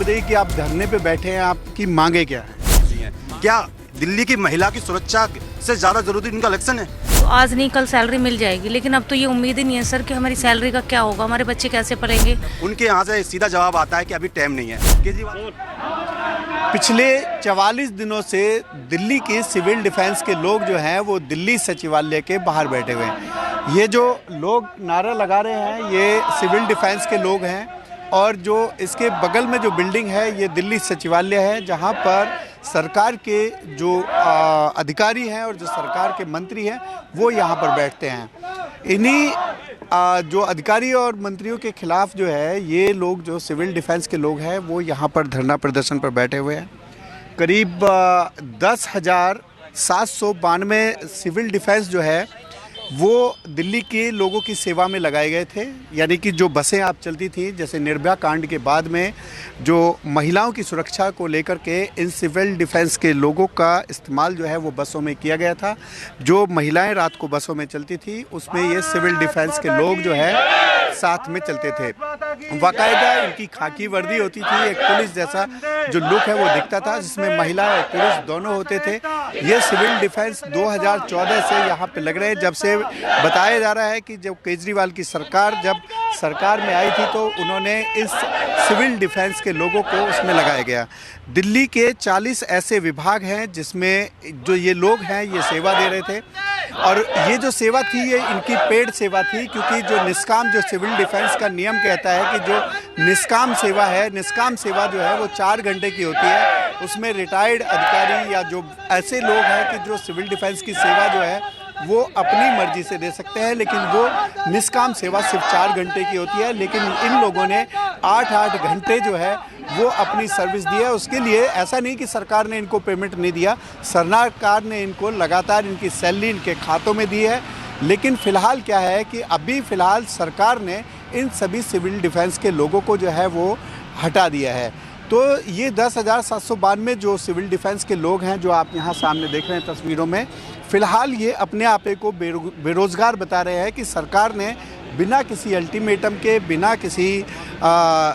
बताइए कि आप धरने पे बैठे हैं, आपकी मांगे क्या है? क्या दिल्ली की महिला की सुरक्षा से ज़्यादा जरूरी उनका इलेक्शन है? तो आज नहीं कल सैलरी मिल जाएगी, लेकिन अब तो ये उम्मीद ही नहीं है सर कि हमारी सैलरी का क्या होगा, हमारे बच्चे कैसे पढ़ेंगे। उनके यहाँ से सीधा जवाब आता है कि अभी टाइम नहीं है। केजरीवाल पिछले 44 दिनों से दिल्ली के सिविल डिफेंस के लोग जो हैं वो दिल्ली सचिवालय के बाहर बैठे हुए हैं। ये जो लोग नारा लगा रहे हैं ये सिविल डिफेंस के लोग हैं, और जो इसके बगल में जो बिल्डिंग है ये दिल्ली सचिवालय है, जहां पर सरकार के जो अधिकारी हैं और जो सरकार के मंत्री हैं वो यहां पर बैठते हैं। इन्हीं जो अधिकारी और मंत्रियों के खिलाफ जो है ये लोग जो सिविल डिफेंस के लोग हैं वो यहाँ पर धरना प्रदर्शन पर बैठे हुए हैं। करीब 10,792 सिविल डिफेंस जो है वो दिल्ली के लोगों की सेवा में लगाए गए थे। यानी कि जो बसें आप चलती थी, जैसे निर्भया कांड के बाद में जो महिलाओं की सुरक्षा को लेकर के इन सिविल डिफेंस के लोगों का इस्तेमाल जो है वो बसों में किया गया था। जो महिलाएं रात को बसों में चलती थी उसमें ये सिविल डिफेंस के लोग जो है साथ में चलते थे। बाकायदा इनकी खाकी वर्दी होती थी, एक पुलिस जैसा जो लुक है वो दिखता था, जिसमें महिला और पुरुष दोनों होते थे। ये सिविल डिफेंस 2014 से यहाँ पे लग रहे हैं। जब से बताया जा रहा है कि जब केजरीवाल की सरकार जब सरकार में आई थी तो उन्होंने इस सिविल डिफेंस के लोगों को उसमें लगाया गया। दिल्ली के 40 ऐसे विभाग हैं जिसमें जो ये लोग हैं ये सेवा दे रहे थे, और ये जो सेवा थी ये इनकी पेड सेवा थी, क्योंकि जो निष्काम जो सिविल डिफेंस का नियम कहता है कि जो निष्काम सेवा है, निष्काम सेवा जो है वो 4 घंटे की होती है। उसमें रिटायर्ड अधिकारी या जो ऐसे लोग हैं कि जो सिविल डिफेंस की सेवा जो है वो अपनी मर्जी से दे सकते हैं, लेकिन वो निष्काम सेवा सिर्फ 4 घंटे की होती है। लेकिन इन लोगों ने 8-8 घंटे जो है वो अपनी सर्विस दी है। उसके लिए ऐसा नहीं कि सरकार ने इनको पेमेंट नहीं दिया, सरकार ने इनको लगातार इनकी सैलरी इनके खातों में दी है। लेकिन फ़िलहाल क्या है कि अभी फ़िलहाल सरकार ने इन सभी सिविल डिफेंस के लोगों को जो है वो हटा दिया है। तो ये 10,792 जो सिविल डिफेंस के लोग हैं जो आप यहाँ सामने देख रहे हैं तस्वीरों में, फ़िलहाल ये अपने आप को बेरोज़गार बता रहे हैं कि सरकार ने बिना किसी अल्टीमेटम के, बिना किसी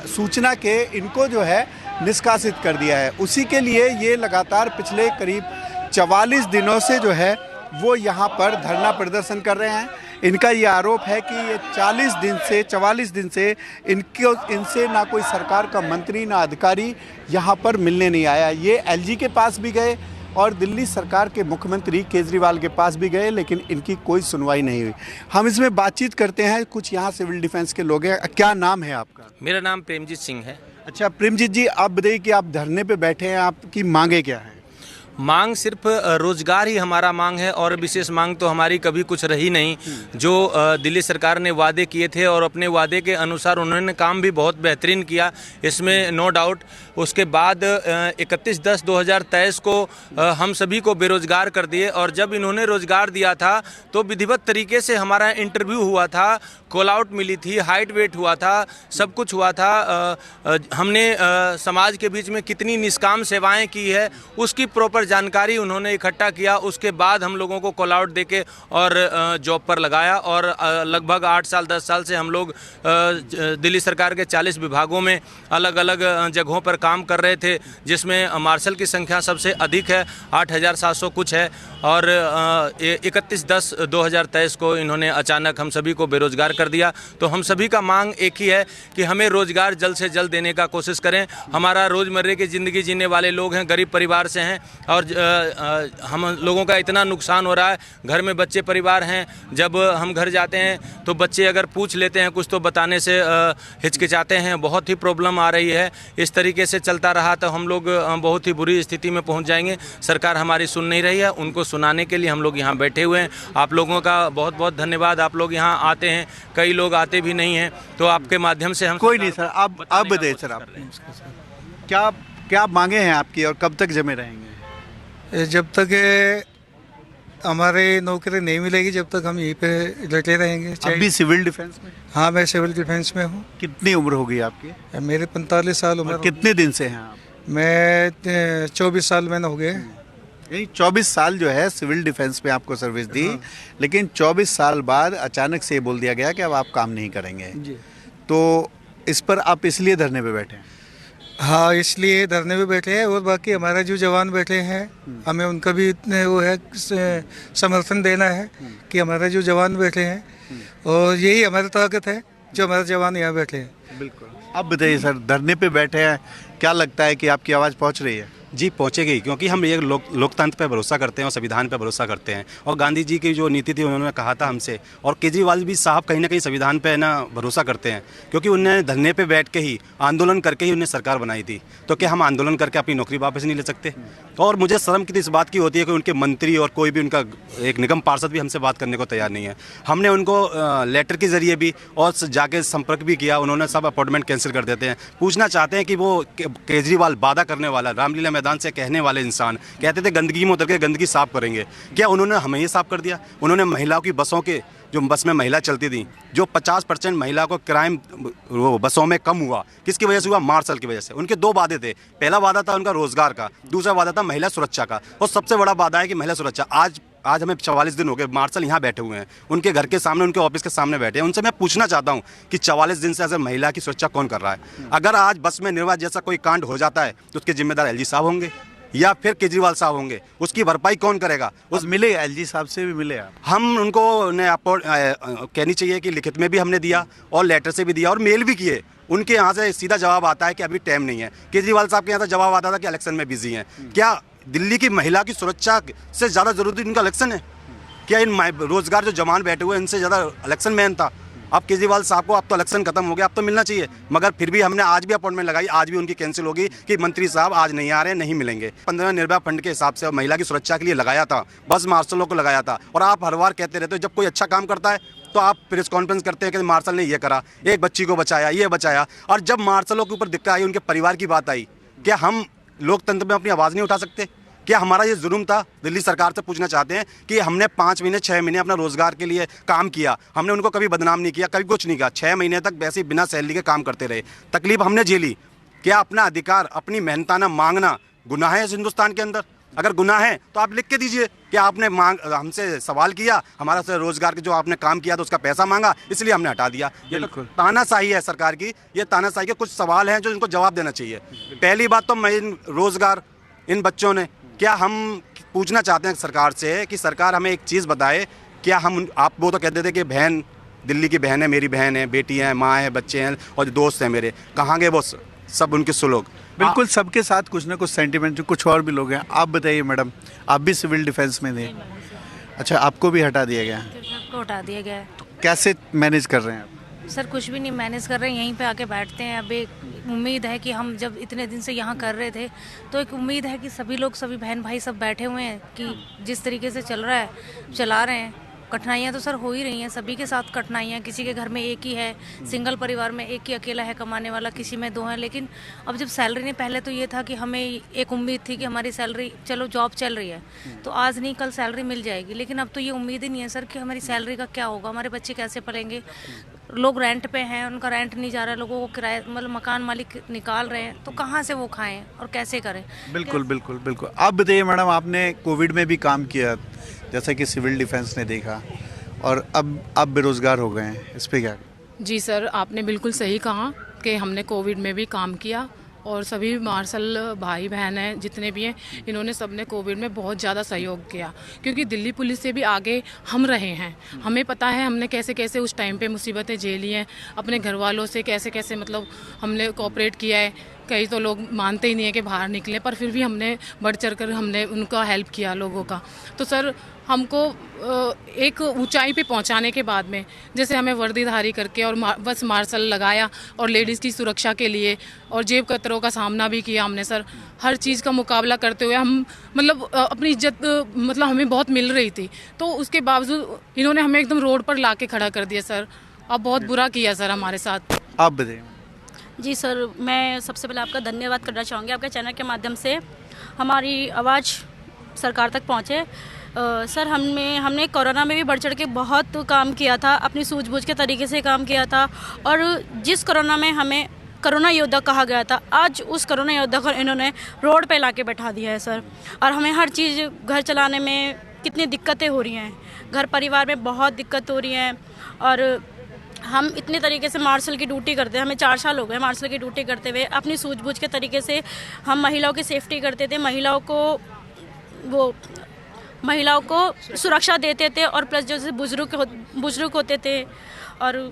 सूचना के इनको जो है निष्कासित कर दिया है। उसी के लिए ये लगातार पिछले करीब 44 दिनों से जो है वो यहाँ पर धरना प्रदर्शन कर रहे हैं। इनका ये आरोप है कि ये 44 दिन से इनसे ना कोई सरकार का मंत्री ना अधिकारी यहाँ पर मिलने नहीं आया। ये एलजी के पास भी गए और दिल्ली सरकार के मुख्यमंत्री केजरीवाल के पास भी गए, लेकिन इनकी कोई सुनवाई नहीं हुई। हम इसमें बातचीत करते हैं, कुछ यहाँ सिविल डिफेंस के लोग हैं। क्या नाम है आपका? मेरा नाम प्रेमजीत सिंह है। अच्छा प्रेमजीत जी, आप बताइए कि आप धरने पे बैठे हैं, आपकी मांगे क्या है? मांग सिर्फ रोजगार ही हमारा मांग है, और विशेष मांग तो हमारी कभी कुछ रही नहीं। जो दिल्ली सरकार ने वादे किए थे और अपने वादे के अनुसार उन्होंने काम भी बहुत बेहतरीन किया, इसमें नो डाउट। उसके बाद 31/10/2023 को हम सभी को बेरोजगार कर दिए, और जब इन्होंने रोजगार दिया था तो विधिवत तरीके से हमारा इंटरव्यू हुआ था, कॉल आउट मिली थी, हाइट वेट हुआ था, सब कुछ हुआ था। हमने समाज के बीच में कितनी निष्काम सेवाएं की है उसकी प्रॉपर जानकारी उन्होंने इकट्ठा किया। उसके बाद हम लोगों को कॉल आउट देके और जॉब पर लगाया, और लगभग 8 साल 10 साल से हम लोग दिल्ली सरकार के 40 विभागों में अलग अलग जगहों पर काम कर रहे थे, जिसमें मार्शल की संख्या सबसे अधिक है, 8,700 कुछ है। और 31/10/2023 को इन्होंने अचानक हम सभी को बेरोजगार कर दिया। तो हम सभी का मांग एक ही है कि हमें रोजगार जल्द से जल्द देने का कोशिश करें। हमारा रोज़मर्रे की ज़िंदगी जीने वाले लोग हैं, गरीब परिवार से हैं, और हम लोगों का इतना नुकसान हो रहा है। घर में बच्चे परिवार हैं, जब हम घर जाते हैं तो बच्चे अगर पूछ लेते हैं कुछ तो बताने से हिचकिचाते हैं, बहुत ही प्रॉब्लम आ रही है। इस तरीके से चलता रहा तो हम लोग बहुत ही बुरी स्थिति में पहुंच जाएंगे। सरकार हमारी सुन नहीं रही है, उनको सुनाने के लिए हम लोग यहाँ बैठे हुए हैं। आप लोगों का बहुत बहुत धन्यवाद, आप लोग यहाँ आते हैं, कई लोग आते भी नहीं हैं, तो आपके माध्यम से हम कोई नहीं सर, अब बताइए सर आप क्या मांगे हैं आपकी, और कब तक जमे रहेंगे? जब तक हमारे नौकरी नहीं मिलेगी जब तक हम यहीं पे डटे रहेंगे। अभी सिविल डिफेंस में? हाँ, मैं सिविल डिफेंस में हूँ। कितनी उम्र होगी आपकी? मेरे 45 साल उम्र। कितने दिन से हैं आप? मैं 24 साल मैंने हो गए। यही 24 साल जो है सिविल डिफेंस में आपको सर्विस दी। हाँ। लेकिन 24 साल बाद अचानक से बोल दिया गया कि अब आप काम नहीं करेंगे जी। तो इस पर आप इसलिए धरने पे बैठे हैं? हाँ, इसलिए धरने पे बैठे हैं। और बाकी हमारे जो जवान बैठे हैं, हमें उनका भी इतने वो है समर्थन देना है कि हमारे जो जवान बैठे हैं, और यही हमारी ताकत है जो हमारे जवान यहाँ बैठे हैं। बिल्कुल। अब बताइए सर, धरने पे बैठे हैं, क्या लगता है कि आपकी आवाज़ पहुंच रही है? जी पहुँचेगी, क्योंकि हम ये लोकतंत्र पर भरोसा करते हैं और संविधान पर भरोसा करते हैं। और गांधी जी की जो नीति थी उन्होंने कहा था हमसे, और केजरीवाल भी साहब कहीं ना कहीं संविधान पे ना भरोसा करते हैं, क्योंकि उन्होंने धरने पे बैठ के ही आंदोलन करके ही उन्हें सरकार बनाई थी। तो क्या हम आंदोलन करके अपनी नौकरी वापस नहीं ले सकते? और मुझे शर्म कितनी इस बात की होती है कि उनके मंत्री और कोई भी उनका एक निगम पार्षद भी हमसे बात करने को तैयार नहीं है। हमने उनको लेटर के जरिए भी और जाके संपर्क भी किया, उन्होंने सब अपॉइंटमेंट कैंसिल कर देते हैं। पूछना चाहते हैं कि वो केजरीवाल वादा करने वाला, रामलीला मैदान से कहने वाले इंसान कहते थे गंदगी में उतर के गंदगी साफ करेंगे, क्या उन्होंने हमें ये साफ कर दिया? उन्होंने महिलाओं की बसों के, जो बस में महिला चलती थी, जो 50% महिला को क्राइम वो बसों में कम हुआ, किसकी वजह से हुआ? मार्शल की वजह से। उनके दो वादे थे, पहला वादा था उनका रोजगार का, दूसरा वादा था महिला सुरक्षा का, और सबसे बड़ा वादा है कि महिला सुरक्षा। आज हमें 44 दिन हो गए, मार्शल यहाँ बैठे हुए हैं, उनके घर के सामने, उनके ऑफिस के सामने बैठे हैं। उनसे मैं पूछना चाहता हूँ कि 44 दिन से अगर महिला की सुरक्षा कौन कर रहा है? अगर आज बस में निर्वात जैसा कोई कांड हो जाता है तो उसके जिम्मेदार एलजी साहब होंगे या फिर केजरीवाल साहब होंगे, उसकी भरपाई कौन करेगा? उस मिले एलजी साहब से भी मिले आप? हम उनको कहनी चाहिए कि लिखित में भी हमने दिया और लेटर से भी दिया और मेल भी किए। उनके यहाँ से सीधा जवाब आता है कि अभी टाइम नहीं है। केजरीवाल साहब के यहाँ से जवाब आता था कि इलेक्शन में बिजी हैं। क्या दिल्ली की महिला की सुरक्षा से ज़्यादा जरूरी इनका इलेक्शन है? क्या इन रोजगार जो जवान बैठे हुए इनसे ज़्यादा इलेक्शन मैन था? अब केजरीवाल साहब को अब तो इलेक्शन खत्म हो गया, अब तो मिलना चाहिए, मगर फिर भी हमने आज भी अपॉइंटमेंट लगाई, आज भी उनकी कैंसिल होगी कि मंत्री साहब आज नहीं आ रहे, नहीं मिलेंगे। 15 निर्भया फंड के हिसाब से महिला की सुरक्षा के लिए लगाया था, बस मार्शलों को लगाया था। और आप हर बार कहते रहते हो जब कोई अच्छा काम करता है तो आप प्रेस कॉन्फ्रेंस करते हैं कि मार्शल ने ये करा, एक बच्ची को बचाया, ये बचाया। और जब मार्शलों के ऊपर दिक्कत आई, उनके परिवार की बात आई, क्या हम लोकतंत्र में अपनी आवाज़ नहीं उठा सकते? क्या हमारा ये जुल्म था? दिल्ली सरकार से पूछना चाहते हैं कि हमने 5 महीने 6 महीने अपना रोजगार के लिए काम किया, हमने उनको कभी बदनाम नहीं किया, कभी कुछ नहीं किया। 6 महीने तक वैसे बिना सैलरी के काम करते रहे, तकलीफ हमने झेली। क्या अपना अधिकार, अपनी मेहनताना मांगना गुनाह है इस हिंदुस्तान के अंदर? अगर गुनाह है तो आप लिख के दीजिए कि आपने हमसे सवाल किया, हमारा से रोजगार के जो आपने काम किया तो उसका पैसा मांगा, इसलिए हमने हटा दिया। ये तो तानाशाही है सरकार की, ये तानाशाही के कुछ सवाल हैं जो इनको जवाब देना चाहिए। पहली बात तो रोजगार इन बच्चों ने, क्या हम पूछना चाहते हैं सरकार से कि सरकार हमें एक चीज़ बताए, क्या हम आप वो तो कहते थे कि बहन दिल्ली की बहन है, मेरी बहन है, बेटी है, माँ है, बच्चे हैं और दोस्त हैं मेरे, कहाँ गए वो सब उनके सुलोग? बिल्कुल, सबके साथ कुछ ना कुछ सेंटिमेंट, कुछ और भी लोग हैं। आप बताइए मैडम, आप भी सिविल डिफेंस में थे? अच्छा, आपको भी हटा दिया गया? सबको हटा दिया गया है। तो कैसे मैनेज कर रहे हैं आप? सर कुछ भी नहीं मैनेज कर रहे हैं, यहीं पे आके बैठते हैं। अब एक उम्मीद है कि हम जब इतने दिन से यहाँ कर रहे थे तो एक उम्मीद है कि सभी लोग, सभी बहन भाई सब बैठे हुए हैं कि जिस तरीके से चल रहा है चला रहे हैं। कठिनाइयाँ तो सर हो ही रही हैं, सभी के साथ कठिनाइयाँ। किसी के घर में एक ही है, सिंगल परिवार में एक ही अकेला है कमाने वाला, किसी में 2 हैं। लेकिन अब जब सैलरी नहीं, पहले तो ये था कि हमें एक उम्मीद थी कि हमारी सैलरी, चलो जॉब चल रही है तो आज नहीं कल सैलरी मिल जाएगी, लेकिन अब तो ये उम्मीद ही नहीं है सर कि हमारी सैलरी का क्या होगा, हमारे बच्चे कैसे पलेंगे। लोग रेंट पे हैं, उनका रेंट नहीं जा रहा, लोगों को किराए मतलब मकान मालिक निकाल रहे हैं, तो कहाँ से वो खाएं और कैसे करें? बिल्कुल बिल्कुल बिल्कुल। आप बताइए मैडम, आपने कोविड में भी काम किया जैसा कि सिविल डिफेंस ने देखा, और अब आप बेरोजगार हो गए हैं, इस पे क्या? जी सर, आपने बिल्कुल सही कहा कि हमने कोविड में भी काम किया और सभी मार्शल भाई बहन हैं जितने भी हैं, इन्होंने सबने कोविड में बहुत ज़्यादा सहयोग किया, क्योंकि दिल्ली पुलिस से भी आगे हम रहे हैं। हमें पता है हमने कैसे कैसे उस टाइम पे मुसीबतें झेली हैं, अपने घर वालों से कैसे कैसे मतलब हमने कोऑपरेट किया है। कई तो लोग मानते ही नहीं है कि बाहर निकले, पर फिर भी हमने बढ़ चढ़ कर हमने उनका हेल्प किया लोगों का। तो सर हमको एक ऊंचाई पे पहुंचाने के बाद में, जैसे हमें वर्दीधारी करके और बस मार्शल लगाया और लेडीज़ की सुरक्षा के लिए और जेब कतरों का सामना भी किया हमने सर। हर चीज़ का मुकाबला करते हुए हम मतलब अपनी इज्जत मतलब हमें बहुत मिल रही थी, तो उसके बावजूद इन्होंने हमें एकदम रोड पर ला के खड़ा कर दिया सर। अब बहुत बुरा किया सर हमारे साथ। आप बताइए। जी सर, मैं सबसे पहले आपका धन्यवाद करना चाहूँगी, आपके चैनल के माध्यम से हमारी आवाज़ सरकार तक पहुँचे। सर हमने कोरोना में भी बढ़ चढ़ के बहुत काम किया था, अपनी सूझबूझ के तरीके से काम किया था, और जिस कोरोना में हमें कोरोना योद्धा कहा गया था, आज उस कोरोना योद्धा को इन्होंने रोड पे ला के बैठा दिया है सर। और हमें हर चीज़, घर चलाने में कितनी दिक्कतें हो रही हैं, घर परिवार में बहुत दिक्कत हो रही हैं, और हम इतने तरीके से मार्शल की ड्यूटी करते हैं, हमें 4 साल हो गए मार्शल की ड्यूटी करते हुए। अपनी सूझबूझ के तरीके से हम महिलाओं की सेफ्टी करते थे, महिलाओं को सुरक्षा देते थे, और प्लस जैसे बुजुर्ग होते थे और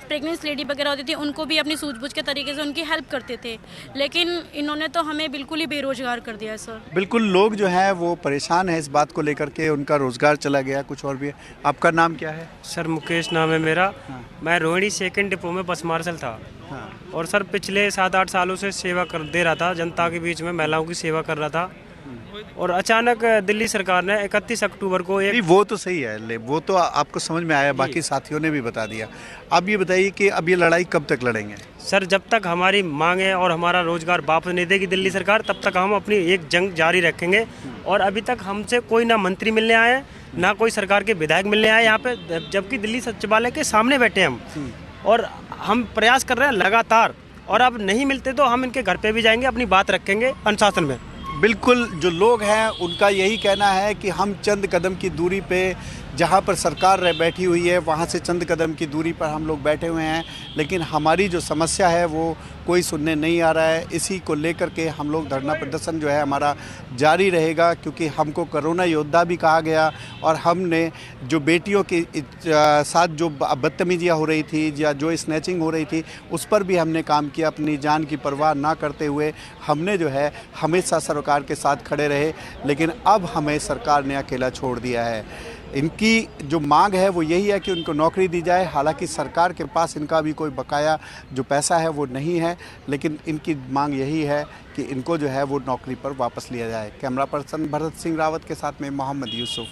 प्रेग्नेंट लेडी वगैरह होती थी, उनको भी अपनी सूझबूझ के तरीके से उनकी हेल्प करते थे। लेकिन इन्होंने तो हमें बिल्कुल ही बेरोजगार कर दिया है सर। बिल्कुल, लोग जो हैं वो परेशान है इस बात को लेकर के, उनका रोजगार चला गया। कुछ और भी है। आपका नाम क्या है? सर मुकेश नाम है मेरा। मैं रोहिणी सेकंड डिपो में बस मार्शल था। और सर पिछले 7-8 सालों से सेवा कर दे रहा था, जनता के बीच में महिलाओं की सेवा कर रहा था। और अचानक दिल्ली सरकार ने 31 अक्टूबर को एक, वो तो सही है, वो तो आपको समझ में आया, बाकी साथियों ने भी बता दिया। अब ये बताइए कि अब ये लड़ाई कब तक लड़ेंगे? सर जब तक हमारी मांगे और हमारा रोजगार वापस नहीं देगी दिल्ली सरकार, तब तक हम अपनी एक जंग जारी रखेंगे। और अभी तक हमसे कोई ना मंत्री मिलने आए, ना कोई सरकार के विधायक मिलने आए यहाँ पे, जबकि दिल्ली सचिवालय के सामने बैठे हम। और हम प्रयास कर रहे हैं लगातार, और अब नहीं मिलते तो हम इनके घर पे भी जाएंगे, अपनी बात रखेंगे अनुशासन में। बिल्कुल, जो लोग हैं उनका यही कहना है कि हम चंद कदम की दूरी पे, जहाँ पर सरकार बैठी हुई है वहाँ से चंद कदम की दूरी पर हम लोग बैठे हुए हैं, लेकिन हमारी जो समस्या है वो कोई सुनने नहीं आ रहा है। इसी को लेकर के हम लोग धरना प्रदर्शन जो है हमारा जारी रहेगा, क्योंकि हमको कोरोना योद्धा भी कहा गया, और हमने जो बेटियों के साथ जो बदतमीजियाँ हो रही थी या जो स्नैचिंग हो रही थी उस पर भी हमने काम किया। अपनी जान की परवाह ना करते हुए हमने जो है हमेशा सरकार के साथ खड़े रहे, लेकिन अब हमें सरकार ने अकेला छोड़ दिया है। इनकी जो मांग है वो यही है कि उनको नौकरी दी जाए। हालांकि सरकार के पास इनका भी कोई बकाया जो पैसा है वो नहीं है, लेकिन इनकी मांग यही है कि इनको जो है वो नौकरी पर वापस लिया जाए। कैमरा पर्सन भरत सिंह रावत के साथ में मोहम्मद यूसुफ,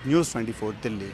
न्यूज़ 24 दिल्ली।